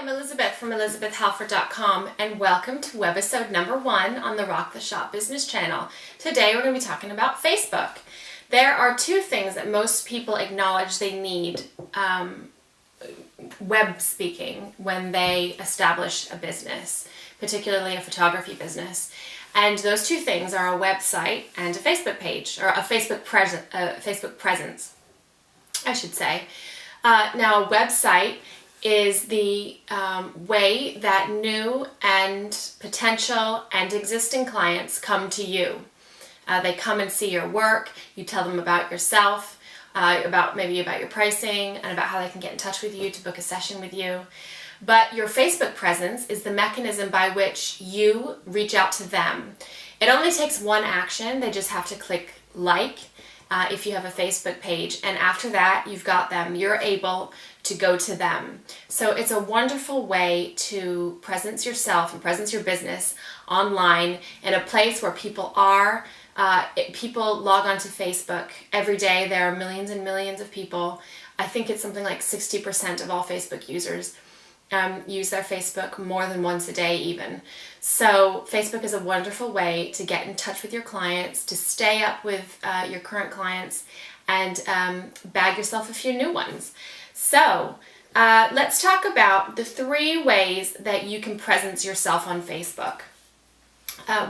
I'm Elizabeth from ElizabethHalford.com and welcome to webisode number 1 on the Rock the Shop Business channel. Today we're going to be talking about Facebook. There are two things that most people acknowledge they need web speaking when they establish a business, particularly a photography business. And those two things are a website and a Facebook page, or a Facebook presence, I should say. Now, a website is the way that new and potential and existing clients come to you. They come and see your work, you tell them about yourself, maybe about your pricing, and about how they can get in touch with you to book a session with you. But your Facebook presence is the mechanism by which you reach out to them. It only takes one action. They just have to click like if you have a Facebook page, and after that you've got them. You're able to go to them. So it's a wonderful way to presence yourself and presence your business online in a place where people are. People log onto Facebook every day. There are millions and millions of people. I think it's something like 60% of all Facebook users use their Facebook more than once a day even. So Facebook is a wonderful way to get in touch with your clients, to stay up with your current clients, and bag yourself a few new ones. So let's talk about the 3 ways that you can presence yourself on Facebook.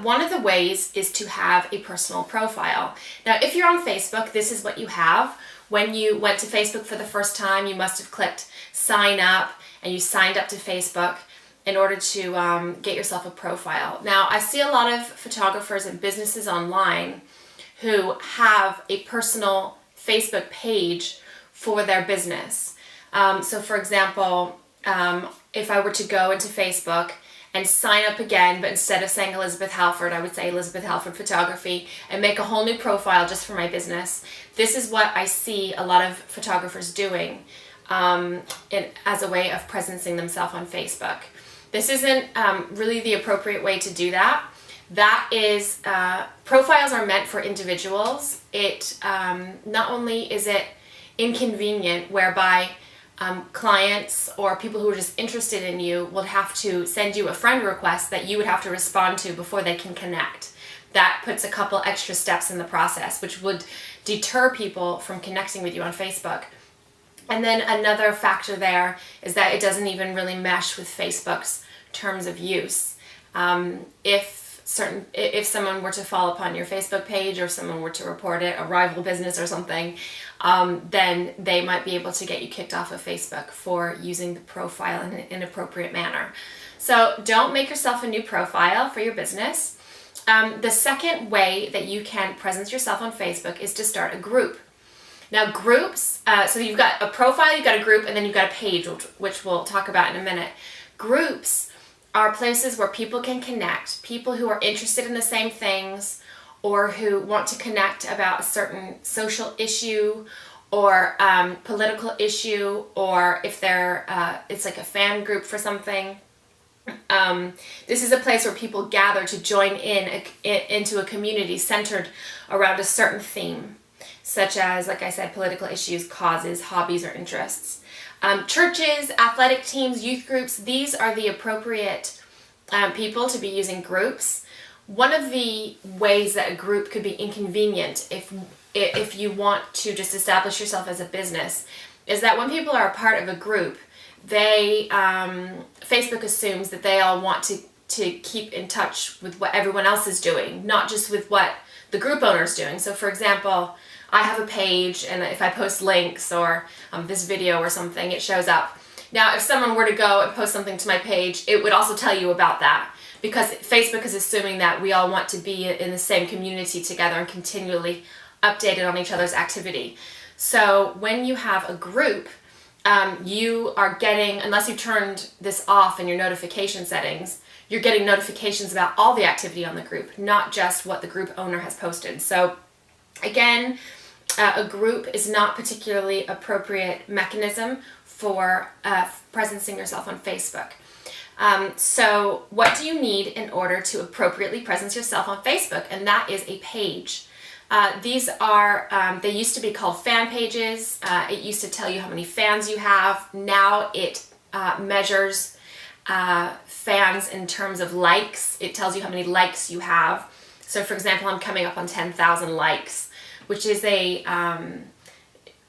One of the ways is to have a personal profile. Now, if you're on Facebook, this is what you have. When you went to Facebook for the first time, you must have clicked sign up, and you signed up to Facebook in order to get yourself a profile. Now, I see a lot of photographers and businesses online who have a personal Facebook page for their business. So for example, if I were to go into Facebook and sign up again, but instead of saying Elizabeth Halford, I would say Elizabeth Halford Photography, and make a whole new profile just for my business. This is what I see a lot of photographers doing as a way of presencing themselves on Facebook. This isn't really the appropriate way to do that. That is, profiles are meant for individuals. It not only is it inconvenient, whereby clients or people who are just interested in you will have to send you a friend request that you would have to respond to before they can connect. That puts a couple extra steps in the process, which would deter people from connecting with you on Facebook. And then another factor there is that it doesn't even really mesh with Facebook's terms of use. If someone were to fall upon your Facebook page, or someone were to report it, a rival business or something, then they might be able to get you kicked off of Facebook for using the profile in an inappropriate manner. So don't make yourself a new profile for your business. The second way that you can presence yourself on Facebook is to start a group. Now, groups, so you've got a profile, you've got a group, and then you've got a page, which we'll talk about in a minute. Groups are places where people can connect, people who are interested in the same things, or who want to connect about a certain social issue or political issue, or if it's like a fan group for something. This is a place where people gather to join into a community centered around a certain theme, such as, like I said, political issues, causes, hobbies, or interests. Churches, athletic teams, youth groups, these are the appropriate people to be using groups. One of the ways that a group could be inconvenient if you want to just establish yourself as a business is that when people are a part of a group, Facebook assumes that they all want to keep in touch with what everyone else is doing, not just with what the group owner is doing. So for example, I have a page, and if I post links or this video or something, it shows up. Now, if someone were to go and post something to my page, it would also tell you about that, because Facebook is assuming that we all want to be in the same community together and continually updated on each other's activity. So when you have a group, you are getting, unless you turned this off in your notification settings, you're getting notifications about all the activity on the group, not just what the group owner has posted. So again, a group is not particularly appropriate mechanism for presencing yourself on Facebook. So what do you need in order to appropriately presence yourself on Facebook? And that is a page. These are, they used to be called fan pages. It used to tell you how many fans you have. Now it measures fans in terms of likes. It tells you how many likes you have. So for example, I'm coming up on 10,000 likes, which is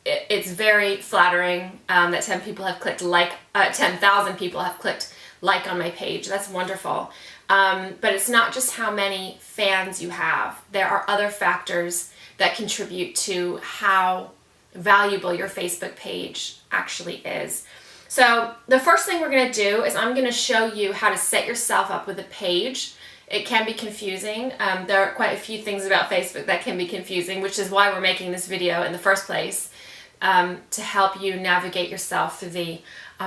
it's very flattering that 10 people have clicked 10,000 people have clicked like on my page. That's wonderful. But it's not just how many fans you have. There are other factors that contribute to how valuable your Facebook page actually is. So the first thing we're going to do is I'm going to show you how to set yourself up with a page. It can be confusing. There are quite a few things about Facebook that can be confusing, which is why we're making this video in the first place, to help you navigate yourself through the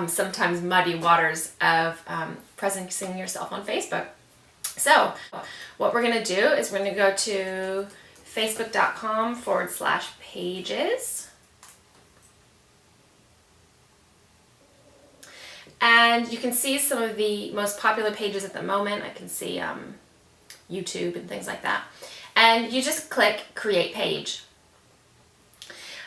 sometimes muddy waters of presenting yourself on Facebook. So what we're going to do is we're going to go to facebook.com/pages. And you can see some of the most popular pages at the moment. I can see YouTube and things like that. And you just click Create Page.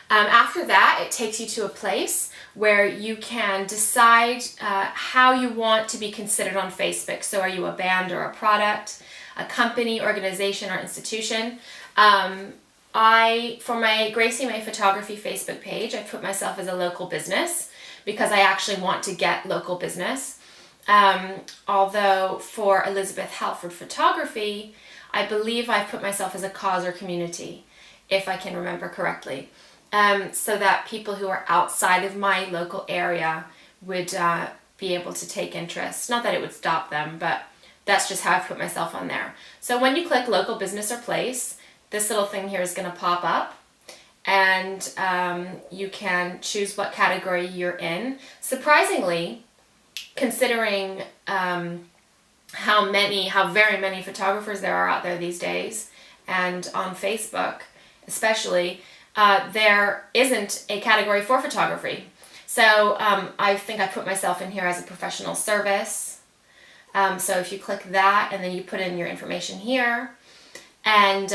After that, it takes you to a place where you can decide how you want to be considered on Facebook. So are you a band or a product, a company, organization, or institution? For my Gracie May Photography Facebook page, I put myself as a local business because I actually want to get local business. Although for Elizabeth Halford Photography, I believe I put myself as a cause or community, if I can remember correctly. So that people who are outside of my local area would be able to take interest. Not that it would stop them, but that's just how I've put myself on there. So when you click local business or place, this little thing here is going to pop up, and you can choose what category you're in. Surprisingly, considering how very many photographers there are out there these days, and on Facebook especially, there isn't a category for photography. So I think I put myself in here as a professional service. So if you click that and then you put in your information here, and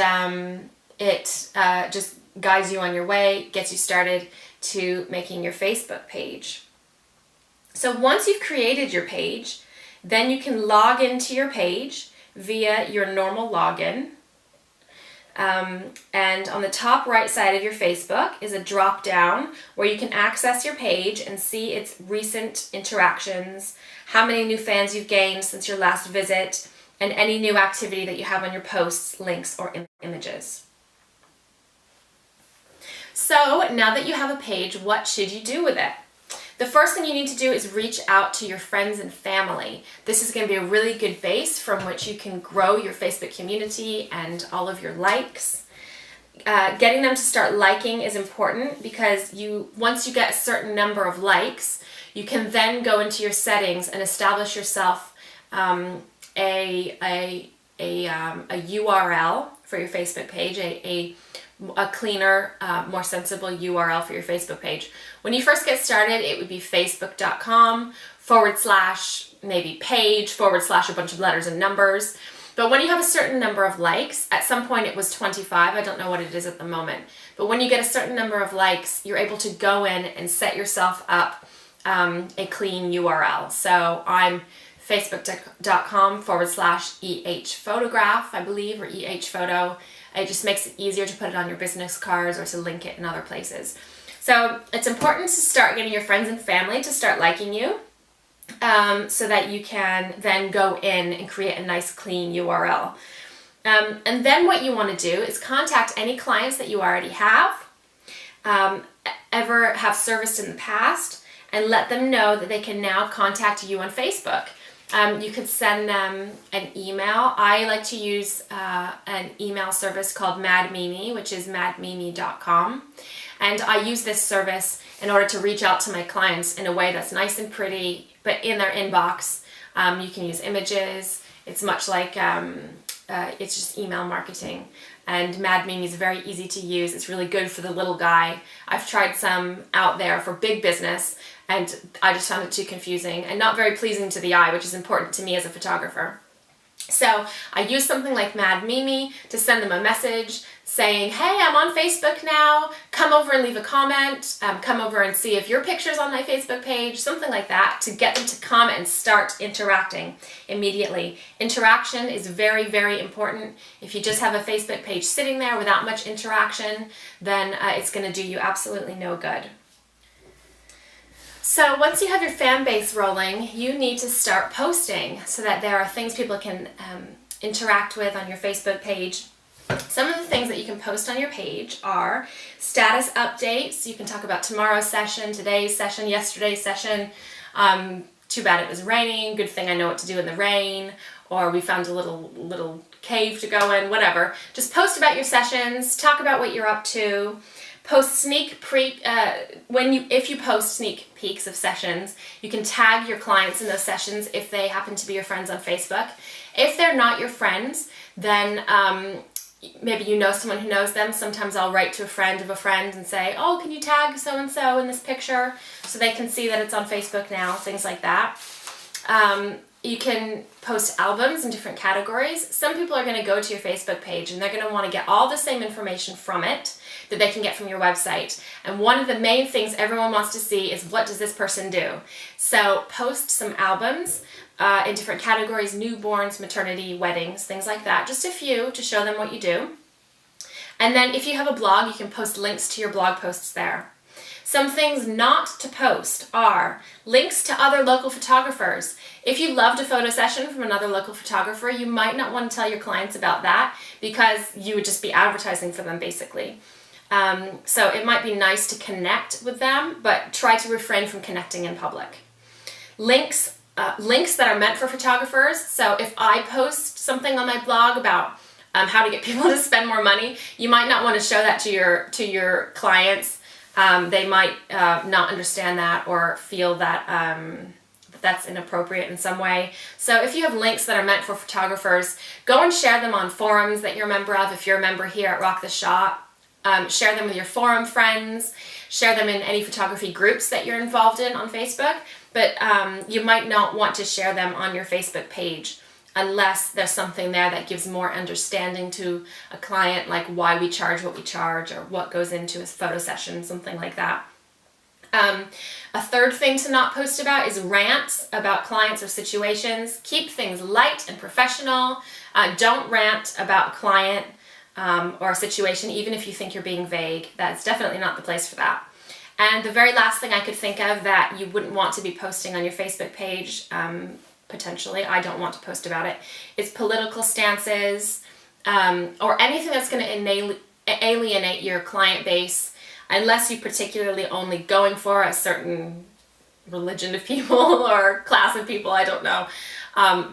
it just guides you on your way, gets you started to making your Facebook page. So once you've created your page, then you can log into your page via your normal login. And on the top right side of your Facebook is a drop down where you can access your page and see its recent interactions, how many new fans you've gained since your last visit, and any new activity that you have on your posts, links, or images. So now that you have a page, what should you do with it? The first thing you need to do is reach out to your friends and family. This is going to be a really good base from which you can grow your Facebook community and all of your likes. Getting them to start liking is important because once you get a certain number of likes, you can then go into your settings and establish yourself a URL for your Facebook page, a cleaner, more sensible URL for your Facebook page. When you first get started, it would be facebook.com/ maybe page / a bunch of letters and numbers. But when you have a certain number of likes, at some point it was 25, I don't know what it is at the moment, but when you get a certain number of likes, you're able to go in and set yourself up a clean URL. So I'm facebook.com / photograph, I believe, or photo. It just makes it easier to put it on your business cards or to link it in other places. So it's important to start getting your friends and family to start liking you, so that you can then go in and create a nice clean URL. And then what you want to do is contact any clients that you already have, ever have serviced in the past, and let them know that they can now contact you on Facebook. You could send them an email. I like to use an email service called MadMimi, which is madmimi.com. And I use this service in order to reach out to my clients in a way that's nice and pretty, but in their inbox. You can use images. It's much like, it's just email marketing. And MadMimi is very easy to use. It's really good for the little guy. I've tried some out there for big business, and I just found it too confusing and not very pleasing to the eye, which is important to me as a photographer. So I use something like Mad Mimi to send them a message saying, hey, I'm on Facebook now, come over and leave a comment, come over and see if your picture's on my Facebook page, something like that, to get them to come and start interacting immediately. Interaction is very, very important. If you just have a Facebook page sitting there without much interaction, then it's going to do you absolutely no good. So once you have your fan base rolling, you need to start posting so that there are things people can interact with on your Facebook page. Some of the things that you can post on your page are status updates. You can talk about tomorrow's session, today's session, yesterday's session. Too bad it was raining. Good thing I know what to do in the rain. Or we found a little cave to go in, whatever. Just post about your sessions. Talk about what you're up to. Post if you post sneak peeks of sessions, you can tag your clients in those sessions if they happen to be your friends on Facebook. If they're not your friends, then maybe you know someone who knows them. Sometimes I'll write to a friend of a friend and say, oh, can you tag so-and-so in this picture so they can see that it's on Facebook now, things like that. You can post albums in different categories. Some people are going to go to your Facebook page and they're going to want to get all the same information from it that they can get from your website. And one of the main things everyone wants to see is, what does this person do? So post some albums in different categories: newborns, maternity, weddings, things like that. Just a few to show them what you do. And then if you have a blog, you can post links to your blog posts there. Some things not to post are links to other local photographers. If you loved a photo session from another local photographer, you might not want to tell your clients about that because you would just be advertising for them basically. So it might be nice to connect with them, but try to refrain from connecting in public. Links that are meant for photographers. So if I post something on my blog about how to get people to spend more money, you might not want to show that to your clients. They might not understand that or feel that that's inappropriate in some way. So if you have links that are meant for photographers, go and share them on forums that you're a member of. If you're a member here at Rock the Shop, share them with your forum friends, share them in any photography groups that you're involved in on Facebook, but you might not want to share them on your Facebook page unless there's something there that gives more understanding to a client, like why we charge what we charge or what goes into a photo session, something like that. A third thing to not post about is rants about clients or situations. Keep things light and professional. Don't rant about a client or a situation, even if you think you're being vague. That's definitely not the place for that. And the very last thing I could think of that you wouldn't want to be posting on your Facebook page, potentially, I don't want to post about it, is political stances or anything that's going to alienate your client base, unless you particularly only going for a certain religion of people or class of people, I don't know.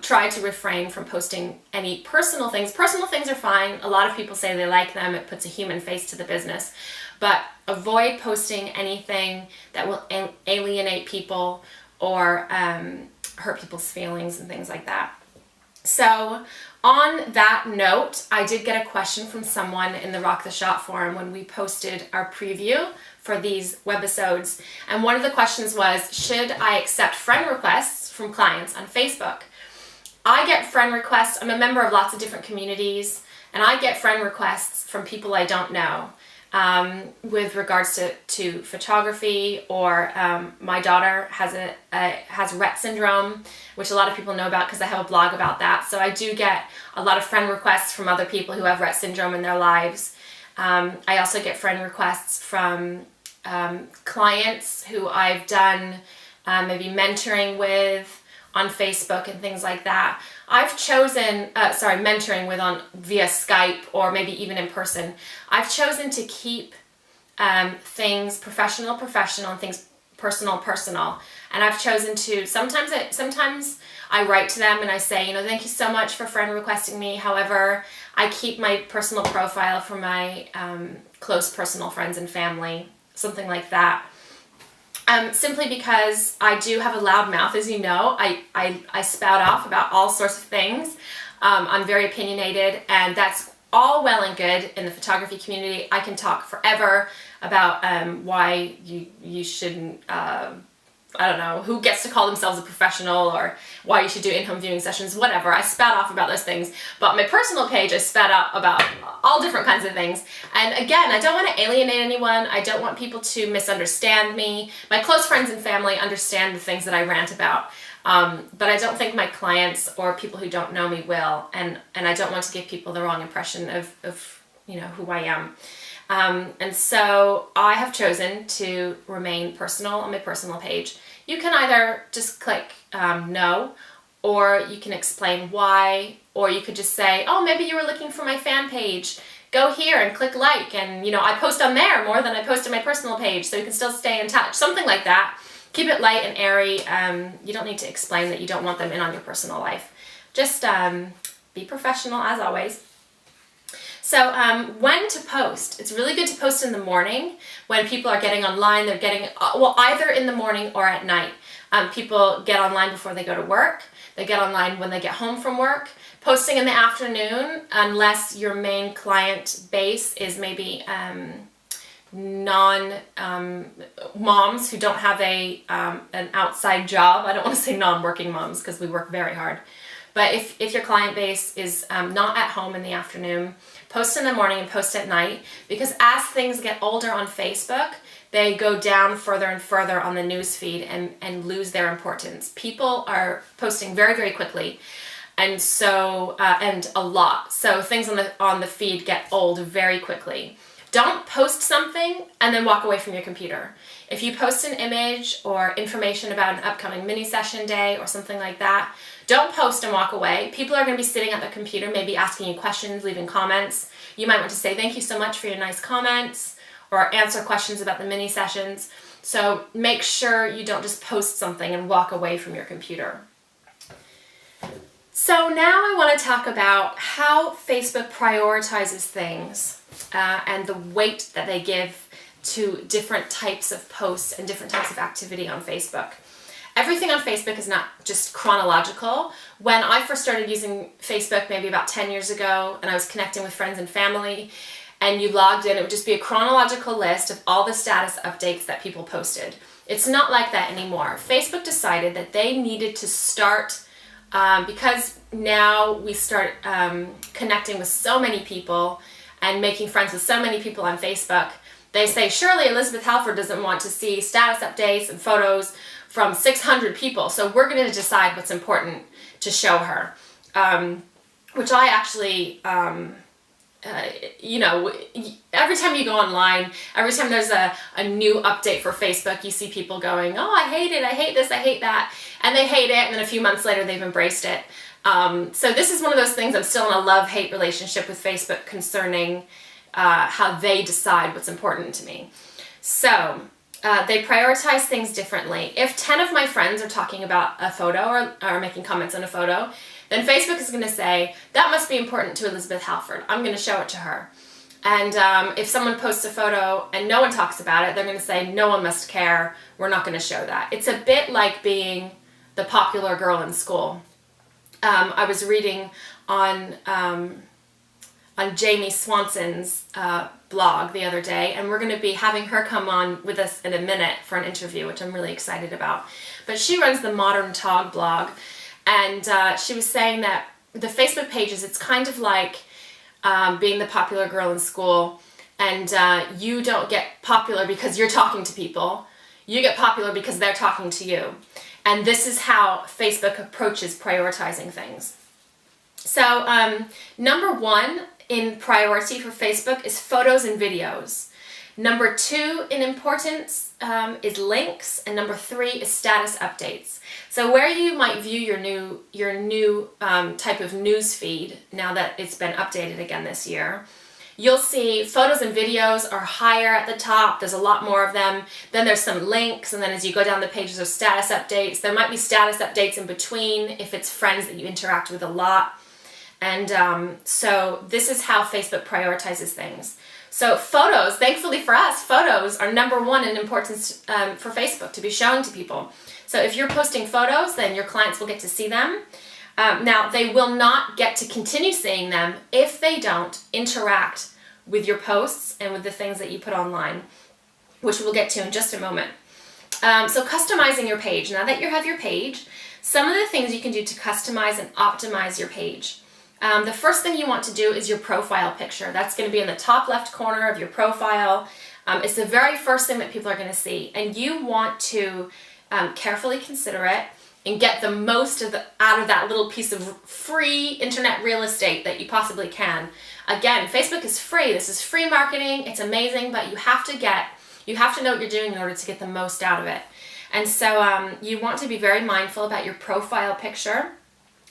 Try to refrain from posting any personal things. Personal things are fine. A lot of people say they like them. It puts a human face to the business. But avoid posting anything that will alienate people or hurt people's feelings and things like that. So on that note, I did get a question from someone in the Rock the Shop forum when we posted our preview for these webisodes. And one of the questions was, should I accept friend requests from clients on Facebook? I get friend requests. I'm a member of lots of different communities, and I get friend requests from people I don't know with regards to photography, or my daughter has Rett syndrome, which a lot of people know about because I have a blog about that. So I do get a lot of friend requests from other people who have Rett syndrome in their lives. I also get friend requests from clients who I've done maybe mentoring with on Facebook and things like that. I've chosen, mentoring with via Skype or maybe even in person. I've chosen to keep things professional and things personal. And I've chosen to, sometimes I write to them and I say, thank you so much for friend requesting me. However, I keep my personal profile for my close personal friends and family, something like that. Simply because I do have a loud mouth, as you know. I spout off about all sorts of things. I'm very opinionated, and that's all well and good in the photography community. I can talk forever about why you shouldn't I don't know, who gets to call themselves a professional or why you should do in-home viewing sessions, whatever. I spat off about those things. But my personal page, I spat out about all different kinds of things. And again, I don't want to alienate anyone. I don't want people to misunderstand me. My close friends and family understand the things that I rant about. But I don't think my clients or people who don't know me will. And I don't want to give people the wrong impression of you know, who I am. And so I have chosen to remain personal on my personal page. You can either just click no, or you can explain why, or you could just say, oh, maybe you were looking for my fan page. Go here and click like, and you know, I post on there more than I post on my personal page, so you can still stay in touch. Something like that. Keep it light and airy. You don't need to explain that you don't want them in on your personal life. Just be professional as always. So when to post? It's really good to post in the morning when people are getting online. They're getting, well, either in the morning or at night. People get online before they go to work. They get online when they get home from work. Posting in the afternoon, unless your main client base is maybe moms who don't have an outside job. I don't want to say non-working moms because we work very hard. But if your client base is not at home in the afternoon, post in the morning and post at night, because as things get older on Facebook, they go down further and further on the news feed and lose their importance. People are posting very, very quickly, and so and a lot. So things on the feed get old very quickly. Don't post something and then walk away from your computer. If you post an image or information about an upcoming mini session day or something like that, don't post and walk away. People are going to be sitting at their computer, maybe asking you questions, leaving comments. You might want to say thank you so much for your nice comments, or answer questions about the mini sessions. So make sure you don't just post something and walk away from your computer. So now I want to talk about how Facebook prioritizes things and the weight that they give to different types of posts and different types of activity on Facebook. Everything on Facebook is not just chronological. When I first started using Facebook maybe about 10 years ago, and I was connecting with friends and family, and you logged in, it would just be a chronological list of all the status updates that people posted. It's not like that anymore. Facebook decided that they needed to start, because now we start connecting with so many people and making friends with so many people on Facebook. They say, surely Elizabeth Halford doesn't want to see status updates and photos from 600 people, so we're going to decide what's important to show her. Which I actually, you know, every time you go online, every time there's a new update for Facebook, you see people going, oh, I hate it, I hate this, I hate that, and they hate it, and then a few months later they've embraced it. So this is one of those things. I'm still in a love-hate relationship with Facebook concerning how they decide what's important to me. So they prioritize things differently. If 10 of my friends are talking about a photo or making comments on a photo, then Facebook is going to say, that must be important to Elizabeth Halford. I'm going to show it to her. And if someone posts a photo and no one talks about it, they're going to say, no one must care. We're not going to show that. It's a bit like being the popular girl in school. I was reading on Jamie Swanson's blog the other day, and we're going to be having her come on with us in a minute for an interview, which I'm really excited about. But she runs the Modern Tog blog, and she was saying that the Facebook pages, it's kind of like being the popular girl in school, and you don't get popular because you're talking to people. You get popular because they're talking to you. And this is how Facebook approaches prioritizing things. So number one in priority for Facebook is photos and videos. Number two in importance is links, and number three is status updates. So where you might view your new type of news feed, now that it's been updated again this year, you'll see photos and videos are higher at the top. There's a lot more of them. Then there's some links, and then as you go down the pages, there's status updates. There might be status updates in between if it's friends that you interact with a lot. And so this is how Facebook prioritizes things. So photos, thankfully for us, photos are number one in importance for Facebook to be showing to people. So if you're posting photos, then your clients will get to see them. Now, they will not get to continue seeing them if they don't interact with your posts and with the things that you put online, which we'll get to in just a moment. So customizing your page. Now that you have your page, some of the things you can do to customize and optimize your page. The first thing you want to do is your profile picture. That's going to be in the top left corner of your profile. It's the very first thing that people are going to see, and you want to carefully consider it and get the most out of that little piece of free internet real estate that you possibly can. Again, Facebook is free. This is free marketing. It's amazing, but you have to know what you're doing in order to get the most out of it. And so you want to be very mindful about your profile picture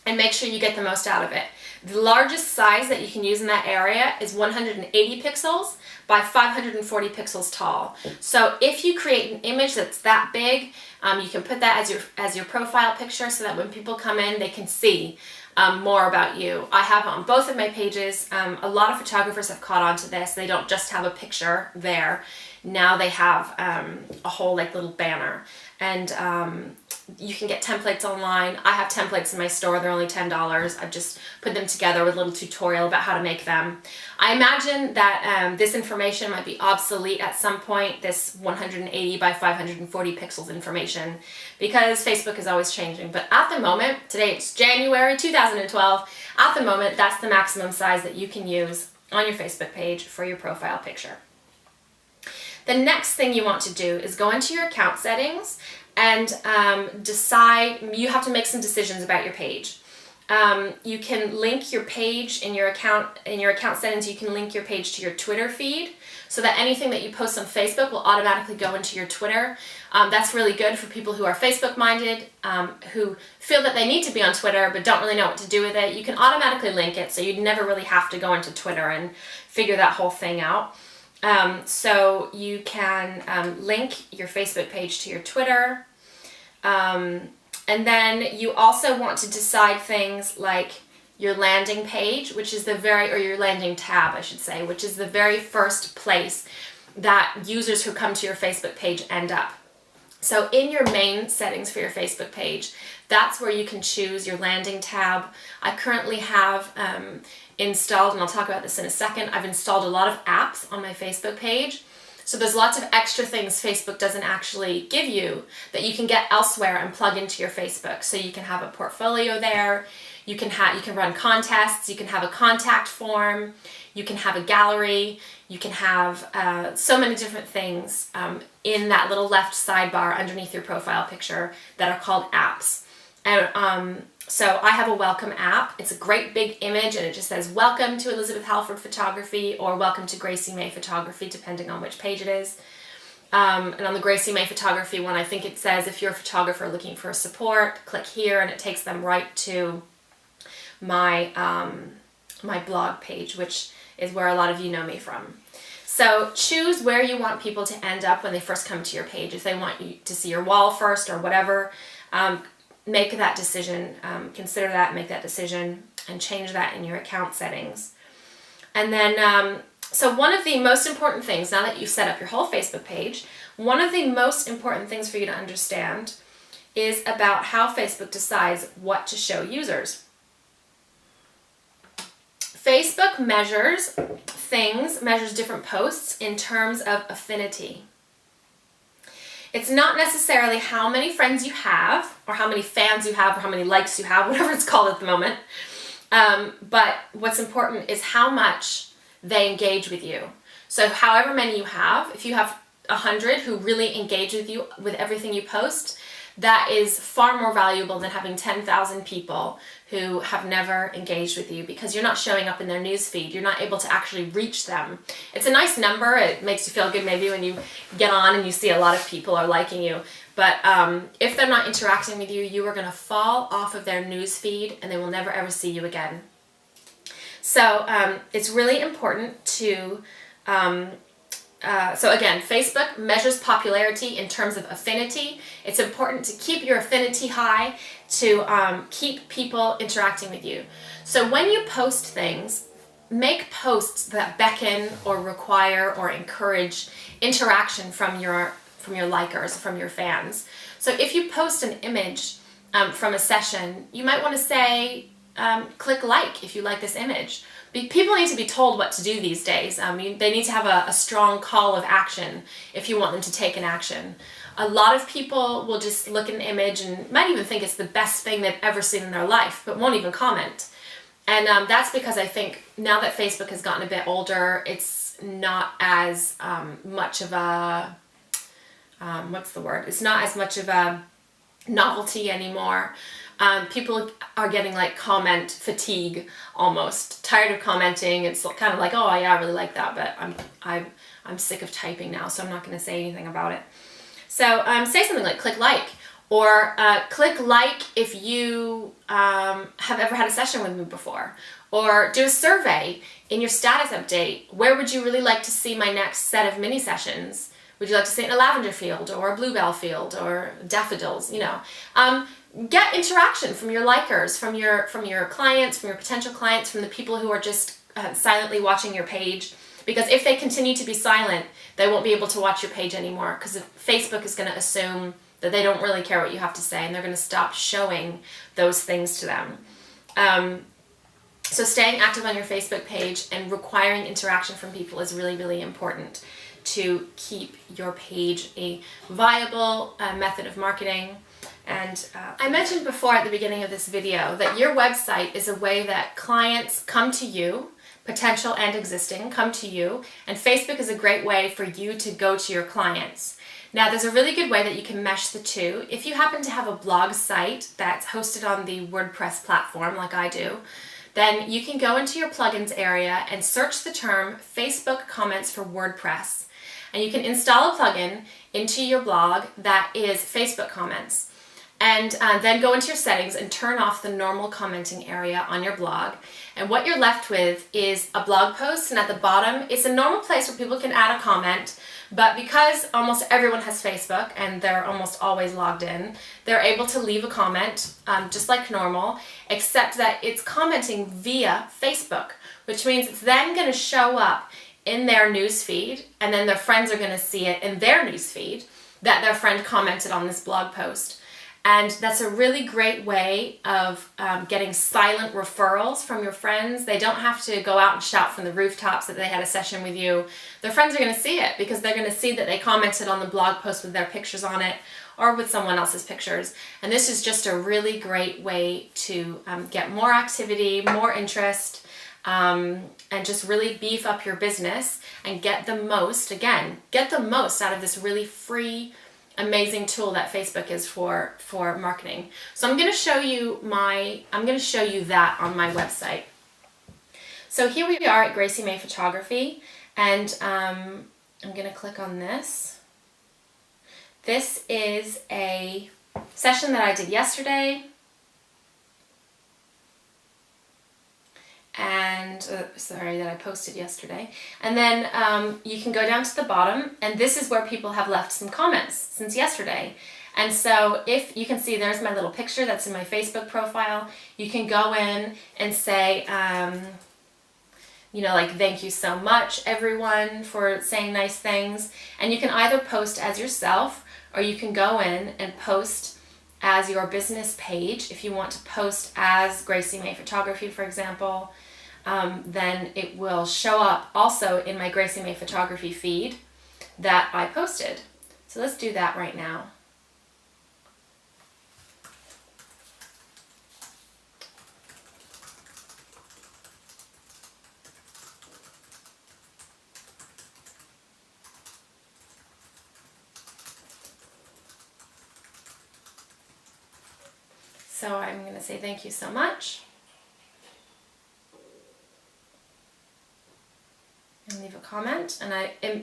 and make sure you get the most out of it. The largest size that you can use in that area is 180 pixels by 540 pixels tall. So if you create an image that's that big, you can put that as your profile picture so that when people come in, they can see more about you. I have on both of my pages. A lot of photographers have caught on to this. They don't just have a picture there. Now they have a whole little banner, and you can get templates online. I have templates in my store. They're only $10. I've just put them together with a little tutorial about how to make them. I imagine that this information might be obsolete at some point, this 180 by 540 pixels information, because Facebook is always changing. But at the moment, today it's January 2012, at the moment that's the maximum size that you can use on your Facebook page for your profile picture. The next thing you want to do is go into your account settings and decide. You have to make some decisions about your page. You can link your page in your account settings. You can link your page to your Twitter feed so that anything that you post on Facebook will automatically go into your Twitter. That's really good for people who are Facebook minded, who feel that they need to be on Twitter but don't really know what to do with it. You can automatically link it, so you'd never really have to go into Twitter and figure that whole thing out. So you can link your Facebook page to your Twitter, and then you also want to decide things like your landing page, which is or your landing tab, I should say, which is the very first place that users who come to your Facebook page end up. So in your main settings for your Facebook page, that's where you can choose your landing tab. I currently have installed, and I'll talk about this in a second, I've installed a lot of apps on my Facebook page. So there's lots of extra things Facebook doesn't actually give you that you can get elsewhere and plug into your Facebook. So you can have a portfolio there, you can run contests, you can have a contact form, you can have a gallery, you can have so many different things in that little left sidebar underneath your profile picture that are called apps. And so I have a welcome app. It's a great big image and it just says welcome to Elizabeth Halford Photography or welcome to Gracie May Photography, depending on which page it is. And on the Gracie May Photography one, I think it says if you're a photographer looking for support, click here, and it takes them right to my my blog page, which is where a lot of you know me from. So choose where you want people to end up when they first come to your page. If they want you to see your wall first or whatever, make that decision, consider that, make that decision, and change that in your account settings. And then, so one of the most important things, now that you've set up your whole Facebook page, one of the most important things for you to understand is about how Facebook decides what to show users. Facebook measures different posts in terms of affinity. It's not necessarily how many friends you have, or how many fans you have, or how many likes you have, whatever it's called at the moment. But what's important is how much they engage with you. So however many you have, if you have 100 who really engage with you with everything you post, that is far more valuable than having 10,000 people who have never engaged with you, because you're not showing up in their news feed. You're not able to actually reach them. It's a nice number. It makes you feel good maybe when you get on and you see a lot of people are liking you. But if they're not interacting with you, you are going to fall off of their news feed and they will never ever see you again. So it's really important to so again, Facebook measures popularity in terms of affinity. It's important to keep your affinity high to keep people interacting with you. So when you post things, make posts that beckon or require or encourage interaction from your likers, from your fans. So if you post an image from a session, you might want to say, click like if you like this image. People need to be told what to do these days. They need to have a strong call of action if you want them to take an action. A lot of people will just look at an image and might even think it's the best thing they've ever seen in their life, but won't even comment. And that's because I think now that Facebook has gotten a bit older, it's not as much of a, what's the word? It's not as much of a novelty anymore. People are getting like comment fatigue almost, tired of commenting. It's kind of like, oh yeah, I really like that, but I'm sick of typing now, so I'm not going to say anything about it. So say something like click like, or click like if you have ever had a session with me before, or do a survey in your status update. Where would you really like to see my next set of mini sessions? Would you like to see it in a lavender field or a bluebell field or daffodils, you know? Get interaction from your likers, from your clients, from your potential clients, from the people who are just silently watching your page. Because if they continue to be silent, they won't be able to watch your page anymore, because Facebook is going to assume that they don't really care what you have to say, and they're going to stop showing those things to them. So staying active on your Facebook page and requiring interaction from people is really, really important to keep your page a viable method of marketing. And I mentioned before at the beginning of this video that your website is a way that clients come to you, potential and existing, come to you, and Facebook is a great way for you to go to your clients. Now, there's a really good way that you can mesh the two. If you happen to have a blog site that's hosted on the WordPress platform like I do, then you can go into your plugins area and search the term Facebook comments for WordPress. And you can install a plugin into your blog that is Facebook comments. And then go into your settings and turn off the normal commenting area on your blog. And what you're left with is a blog post, and at the bottom it's a normal place where people can add a comment, but because almost everyone has Facebook and they're almost always logged in, they're able to leave a comment just like normal, except that it's commenting via Facebook, which means it's then going to show up in their newsfeed, and then their friends are going to see it in their newsfeed that their friend commented on this blog post. And that's a really great way of getting silent referrals from your friends. They don't have to go out and shout from the rooftops that they had a session with you. Their friends are going to see it because they're going to see that they commented on the blog post with their pictures on it or with someone else's pictures. And this is just a really great way to get more activity, more interest, and just really beef up your business and get the most, again, get the most out of this really free, amazing tool that Facebook is for marketing. So I'm going to show you that on my website. So here we are at Gracie May Photography, and I'm going to click on this. This is a session that I did yesterday, and that I posted yesterday. And then you can go down to the bottom, and this is where people have left some comments since yesterday. And so if you can see, there's my little picture that's in my Facebook profile. You can go in and say, you know, like, thank you so much everyone for saying nice things. And you can either post as yourself, or you can go in and post as your business page. If you want to post as Gracie May Photography, for example, then it will show up also in my Gracie May Photography feed that I posted. So let's do that right now. So I'm going to say thank you so much. And leave a comment, and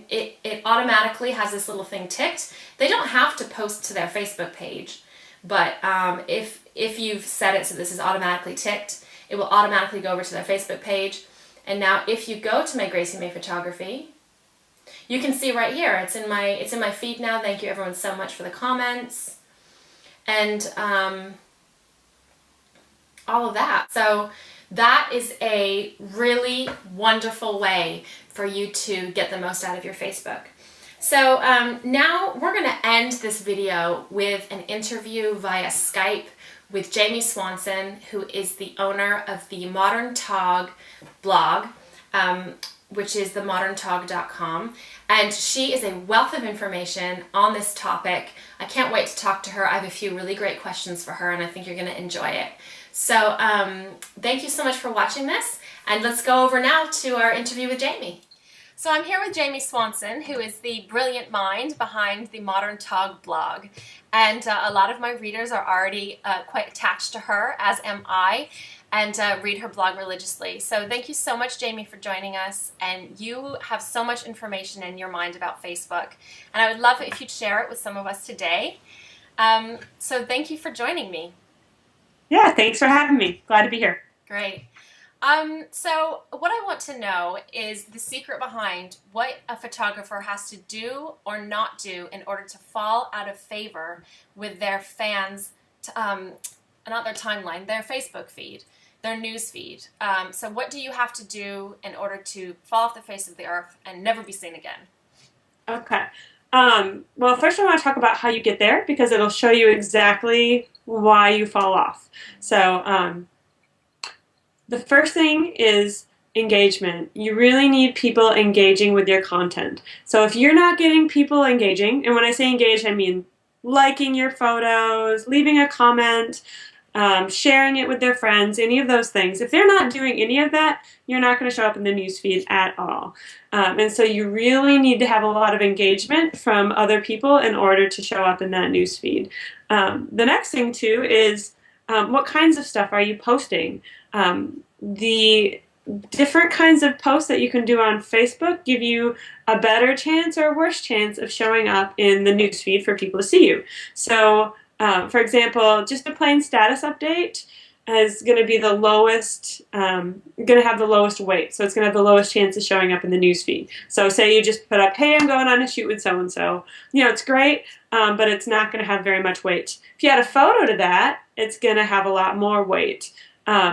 it automatically has this little thing ticked. They don't have to post to their Facebook page, but if you've set it so this is automatically ticked, it will automatically go over to their Facebook page. And now if you go to my Gracie May Photography, you can see right here, it's in my feed now. Thank you everyone so much for the comments, and all of that. So that is a really wonderful way for you to get the most out of your Facebook. So now we're going to end this video with an interview via Skype with Jamie Swanson, who is the owner of the Modern Tog blog, which is themoderntog.com. And she is a wealth of information on this topic. I can't wait to talk to her. I have a few really great questions for her, and I think you're going to enjoy it. So thank you so much for watching this, and let's go over now to our interview with Jamie. So I'm here with Jamie Swanson, who is the brilliant mind behind the Modern Tog blog. And a lot of my readers are already quite attached to her, as am I, and read her blog religiously. So thank you so much, Jamie, for joining us. And you have so much information in your mind about Facebook. And I would love it if you'd share it with some of us today. So thank you for joining me. Yeah, thanks for having me. Glad to be here. Great. So what I want to know is the secret behind what a photographer has to do or not do in order to fall out of favor with their fans, not their timeline, their Facebook feed, their news feed. So what do you have to do in order to fall off the face of the earth and never be seen again? Okay. Well, first I want to talk about how you get there, because it'll show you exactly why you fall off. So the first thing is engagement. You really need people engaging with your content. So if you're not getting people engaging, and when I say engage, I mean liking your photos, leaving a comment, sharing it with their friends, any of those things. If they're not doing any of that, you're not going to show up in the newsfeed at all. And so you really need to have a lot of engagement from other people in order to show up in that newsfeed. The next thing too is what kinds of stuff are you posting? The different kinds of posts that you can do on Facebook give you a better chance or a worse chance of showing up in the newsfeed for people to see you. So, for example, just a plain status update is going to be the lowest, going to have the lowest weight. So it's going to have the lowest chance of showing up in the newsfeed. So say you just put up, hey, I'm going on a shoot with so-and-so. You know, it's great, but it's not going to have very much weight. If you add a photo to that, it's going to have a lot more weight.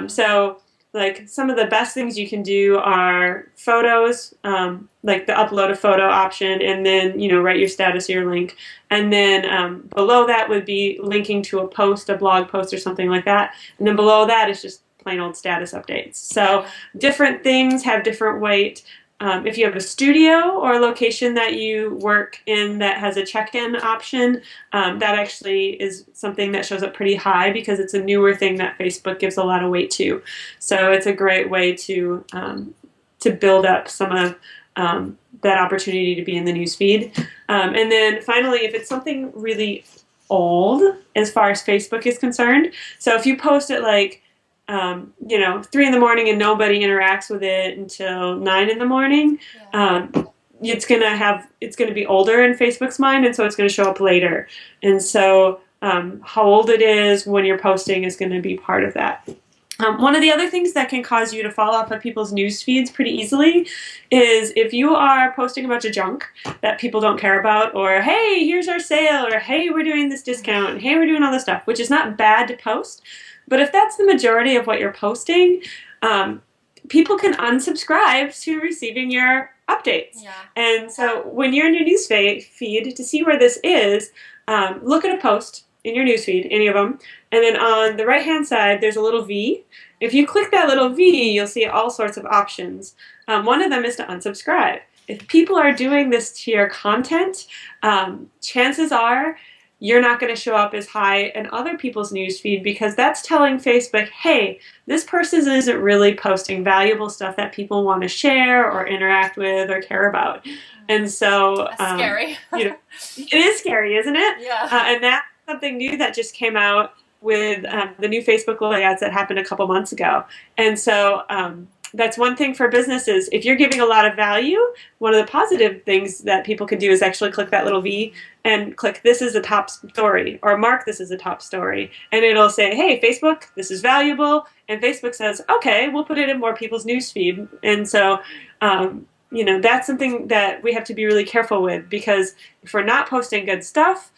So like some of the best things you can do are photos, like the upload a photo option, and then, you know, write your status or your link. And then below that would be linking to a post, a blog post or something like that. And then below that is just plain old status updates. So different things have different weight. If you have a studio or a location that you work in that has a check-in option, that actually is something that shows up pretty high because it's a newer thing that Facebook gives a lot of weight to. So it's a great way to build up some of that opportunity to be in the newsfeed. And then finally, if it's something really old as far as Facebook is concerned, so if you post it like you know, 3 in the morning and nobody interacts with it until 9 in the morning, it's gonna be older in Facebook's mind, and so it's gonna show up later. And so how old it is when you're posting is gonna be part of that. One of the other things that can cause you to fall off of people's news feeds pretty easily is if you are posting a bunch of junk that people don't care about, or hey, here's our sale, or hey, we're doing this discount, and hey, we're doing all this stuff, which is not bad to post. But if that's the majority of what you're posting, people can unsubscribe to receiving your updates. Yeah. And so when you're in your news feed, to see where this is, look at a post in your newsfeed, any of them, and then on the right-hand side, there's a little V. If you click that little V, you'll see all sorts of options. One of them is to unsubscribe. If people are doing this to your content, chances are you're not going to show up as high in other people's newsfeed, because that's telling Facebook, hey, this person isn't really posting valuable stuff that people want to share or interact with or care about. And so, that's scary. You know, it is scary, isn't it? Yeah. And that's something new that just came out with the new Facebook layouts that happened a couple months ago. And so that's one thing for businesses. If you're giving a lot of value, one of the positive things that people can do is actually click that little V and click this is a top story, or mark this as a top story. And it'll say, hey, Facebook, this is valuable. And Facebook says, okay, we'll put it in more people's newsfeed. And so, you know, that's something that we have to be really careful with, because if we're not posting good stuff,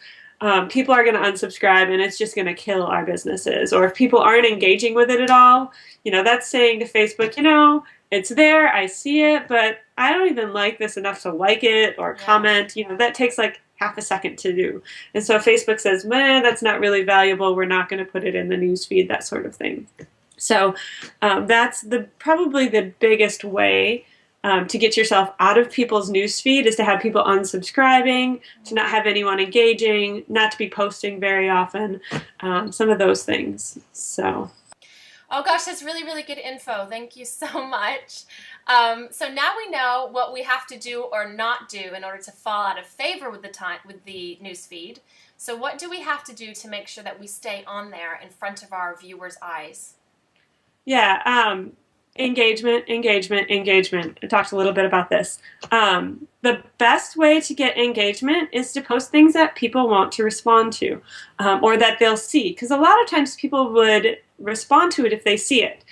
people are going to unsubscribe, and it's just going to kill our businesses. Or if people aren't engaging with it at all, you know, that's saying to Facebook, you know, it's there, I see it, but I don't even like this enough to like it or comment. You know, that takes like half a second to do. And so Facebook says, man, that's not really valuable. We're not going to put it in the newsfeed, that sort of thing. So that's probably the biggest way to get yourself out of people's newsfeed, is to have people unsubscribing, to not have anyone engaging, not to be posting very often, some of those things. So. Oh gosh, that's really, really good info. Thank you so much. So now we know what we have to do or not do in order to fall out of favor with the newsfeed. So what do we have to do to make sure that we stay on there in front of our viewers' eyes? Yeah, engagement, engagement, engagement. I talked a little bit about this. The best way to get engagement is to post things that people want to respond to, or that they'll see, because a lot of times people would respond to it if they see it.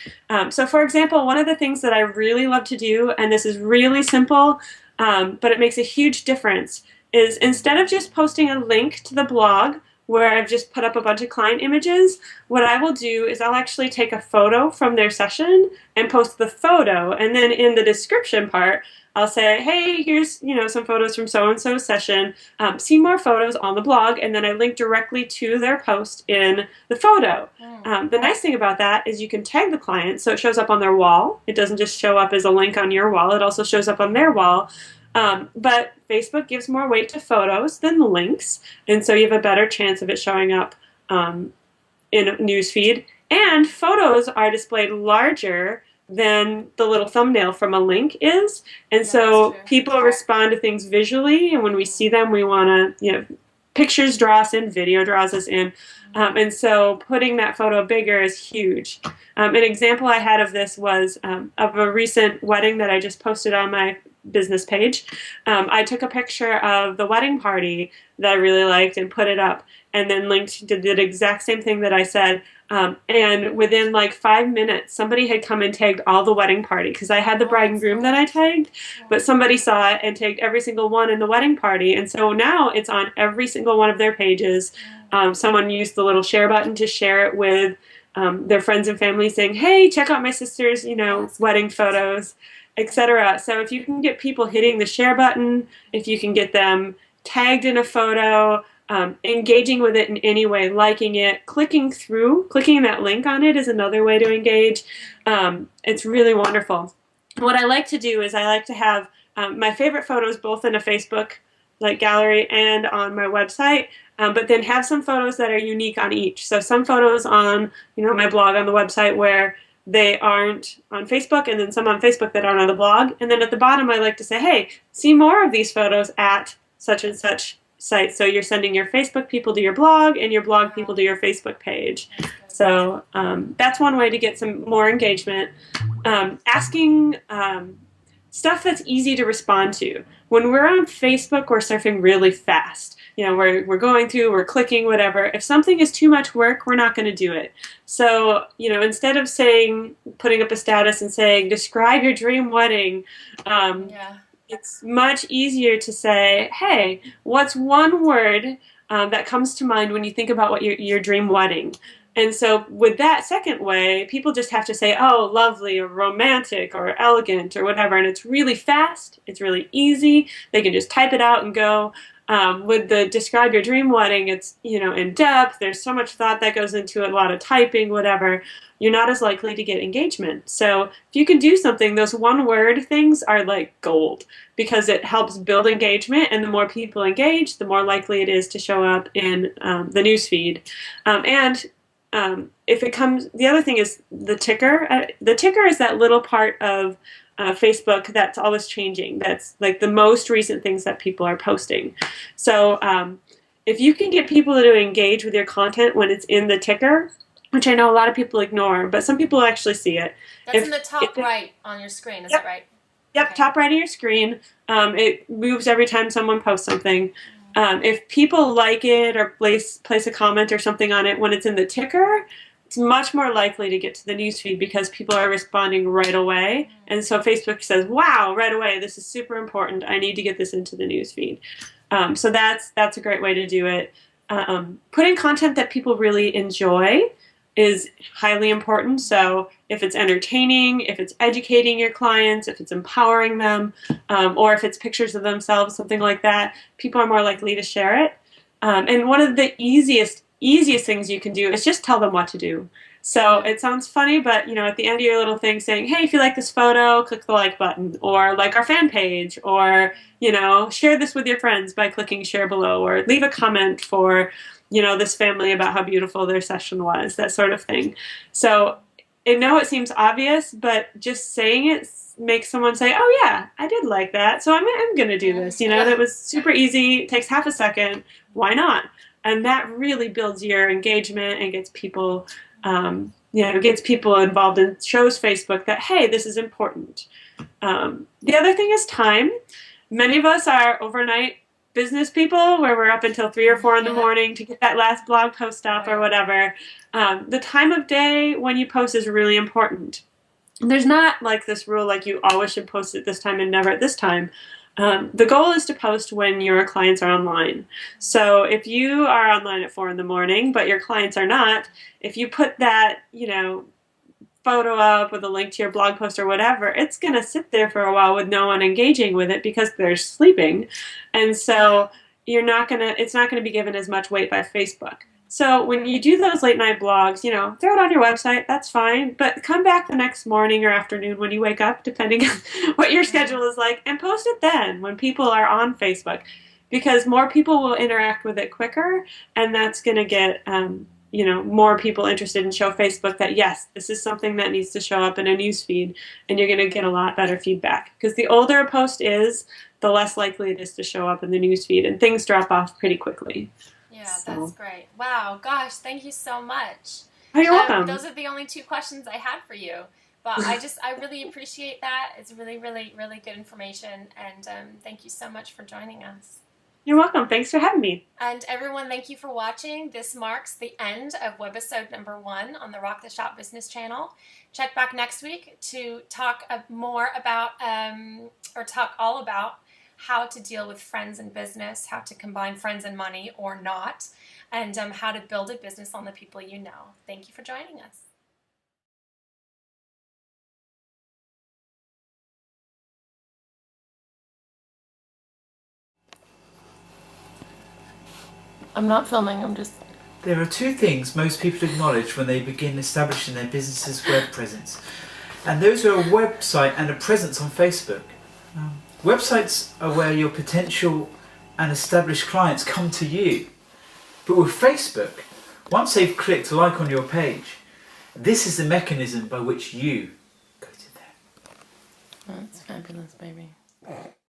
So for example, one of the things that I really love to do, and this is really simple, but it makes a huge difference, is instead of just posting a link to the blog where I've just put up a bunch of client images, what I will do is I'll actually take a photo from their session and post the photo, and then in the description part, I'll say, hey, here's some photos from so-and-so's session. See more photos on the blog, and then I link directly to their post in the photo. The nice thing about that is you can tag the client so it shows up on their wall. It doesn't just show up as a link on your wall. It also shows up on their wall. But Facebook gives more weight to photos than links, and so you have a better chance of it showing up in a newsfeed. And photos are displayed larger than the little thumbnail from a link is, and so people respond to things visually, and when we see them, we want to, pictures draw us in, video draws us in, and so putting that photo bigger is huge. An example I had of this was of a recent wedding that I just posted on my business page. I took a picture of the wedding party that I really liked and put it up, and then did the exact same thing that I said. And within like 5 minutes, somebody had come and tagged all the wedding party, because I had the bride and groom that I tagged, but somebody saw it and tagged every single one in the wedding party. And so now it's on every single one of their pages. Someone used the little share button to share it with their friends and family, saying, hey, check out my sister's, wedding photos, etc. So if you can get people hitting the share button, if you can get them tagged in a photo, engaging with it in any way, liking it, clicking that link on it is another way to engage. It's really wonderful. What I like to do is I like to have my favorite photos both in a Facebook gallery and on my website, but then have some photos that are unique on each. So some photos on my blog on the website where they aren't on Facebook, and then some on Facebook that aren't on the blog. And then at the bottom I like to say, hey, see more of these photos at such and such site. So you're sending your Facebook people to your blog and your blog people to your Facebook page. So that's one way to get some more engagement. Asking stuff that's easy to respond to. When we're on Facebook, we're surfing really fast. We're going through, we're clicking, whatever. If something is too much work, we're not going to do it. So, instead of putting up a status and saying, describe your dream wedding, it's much easier to say, hey, what's one word that comes to mind when you think about what your dream wedding? And so with that second way, people just have to say, oh, lovely, or romantic, or elegant, or whatever. And it's really fast. It's really easy. They can just type it out and go. With the describe your dream wedding, it's, in depth. There's so much thought that goes into it, a lot of typing, whatever. You're not as likely to get engagement. So if you can do something, those one-word things are like gold, because it helps build engagement, and the more people engage, the more likely it is to show up in the newsfeed. If it comes, the other thing is the ticker. The ticker is that little part of Facebook that's always changing. That's like the most recent things that people are posting. So if you can get people to engage with your content when it's in the ticker, which I know a lot of people ignore, but some people actually see it. That's in the top right on your screen, is that right? Yep, okay. Top right of your screen. It moves every time someone posts something. If people like it or place a comment or something on it when it's in the ticker, it's much more likely to get to the newsfeed because people are responding right away. And so Facebook says, wow, right away, this is super important. I need to get this into the newsfeed. So that's a great way to do it. Put in content that people really enjoy. is highly important. So if it's entertaining, if it's educating your clients, if it's empowering them, or if it's pictures of themselves, something like that, people are more likely to share it. And one of the easiest things you can do is just tell them what to do. So it sounds funny, but at the end of your little thing saying, hey, if you like this photo, click the like button, or like our fan page, or share this with your friends by clicking share below, or leave a comment for this family about how beautiful their session was, that sort of thing. So I know it seems obvious, but just saying it makes someone say, oh yeah, I did like that, so I'm going to do this. That was super easy, it takes half a second, why not? And that really builds your engagement and gets people gets people involved and shows Facebook that, hey, this is important. The other thing is time. Many of us are overnight business people where we're up until 3 or 4 in the morning to get that last blog post up or whatever. The time of day when you post is really important. And there's not like this rule like you always should post at this time and never at this time. The goal is to post when your clients are online. So if you are online at 4 in the morning, but your clients are not, if you put that, photo up with a link to your blog post or whatever, it's going to sit there for a while with no one engaging with it because they're sleeping. And so it's not going to be given as much weight by Facebook. So when you do those late night blogs, throw it on your website, that's fine, but come back the next morning or afternoon when you wake up, depending on what your schedule is like, and post it then when people are on Facebook, because more people will interact with it quicker, and that's going to get more people interested and show Facebook that, yes, this is something that needs to show up in a newsfeed, and you're going to get a lot better feedback. Because the older a post is, the less likely it is to show up in the newsfeed, and things drop off pretty quickly. Yeah, that's great. Wow, gosh, thank you so much. Oh, you're welcome. Those are the only 2 questions I had for you. But I really appreciate that. It's really, really, really good information. And thank you so much for joining us. You're welcome. Thanks for having me. And everyone, thank you for watching. This marks the end of webisode number 1 on the Rock the Shop Business channel. Check back next week to talk more about, or talk all about how to deal with friends and business, how to combine friends and money or not, and how to build a business on the people you know. Thank you for joining us. I'm not filming, I'm just... There are 2 things most people acknowledge when they begin establishing their business's web presence. And those are a website and a presence on Facebook. Websites are where your potential and established clients come to you. But with Facebook, once they've clicked like on your page, this is the mechanism by which you go to them. That's fabulous, baby.